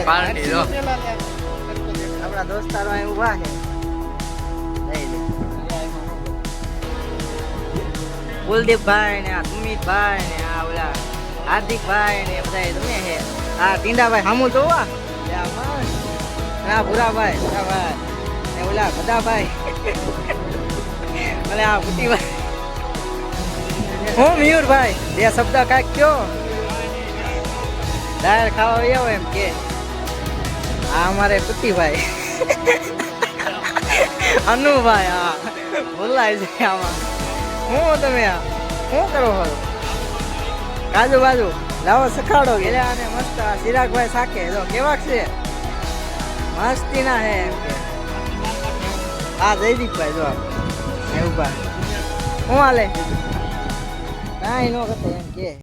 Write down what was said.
party જો આપણા દોસ્તારો અહીં ઊભા છે કુલદીપભાઈ ને આ સુમિતભાઈ ને આ ઓલા હાર્દિકભાઈ ને બધા તમે છે આ ટીંડાભાઈ સામું જોવા આ ભૂરાભાઈ ને ઓલા બધાભાઈ અને આ બુટીભાઈ હું મયુરભાઈ બે શબ્દ કાંઈક કયો દાળ ખાવા આવ્યો એમ કે આ અમારે પુતીભાઈ અનુભાઈ હા બોલાય છે આમાં હું તમે આ શું કરો છો કાજુ બાજુ લાવો સખાડો ગયેલા અને મસ્ત ચિરાગભાઈ સાકે જો કેવા છે મસ્તી ના હે એમ કે આ જયદીપભાઈ જો એવું બા હું હાલે કાંઈ ન કરતા એમ કે